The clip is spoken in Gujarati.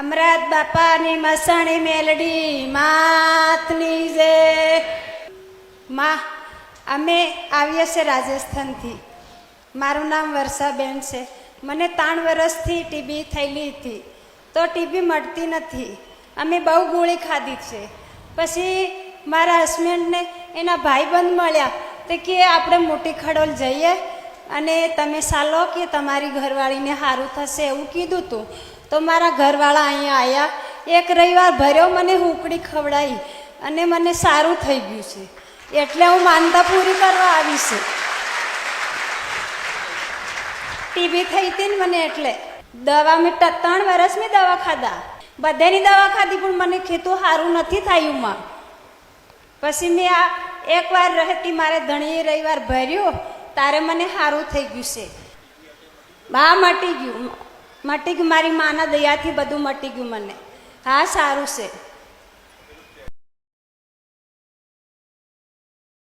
અમરાત બાપાની મસાણી મેલડી માતની જે માં અમે આવીએ છીએ રાજસ્થાનથી. મારું નામ વર્ષાબેન છે. મને 3 વર્ષથી ટીબી થયેલી હતી, તો ટીબી મળતી નથી. અમે બહુ ગોળી ખાધી છે. પછી મારા હસબન્ડને એના ભાઈબંધ મળ્યા તે કે આપણે મોટી ખડોલ જઈએ અને તમે ચાલો કે તમારી ઘરવાળીને સારું થશે એવું કીધું હતું. તો મારા ઘરવાળા અહીંયા આવ્યા. એક રવિવાર ભર્યો, મને હુકડી ખવડાવી અને મને સારું થઈ ગયું છે. એટલે હું માનતા પૂરી કરવા આવી છું. ટીબી થઈ હતી ને મને, એટલે દવા મેં 3 વર્ષ મેં દવા ખાધા, બધાની દવા ખાધી, પણ મને ખેતું સારું નથી થયું માં. પછી મેં આ એકવાર રહેતી મારે ધણીએ રવિવાર ભર્યો તારે મને સારું થઈ ગયું છે. હા મટી ગયું. મારી માના દયાથી બધું મટી ગયું મને. હા સારું છે.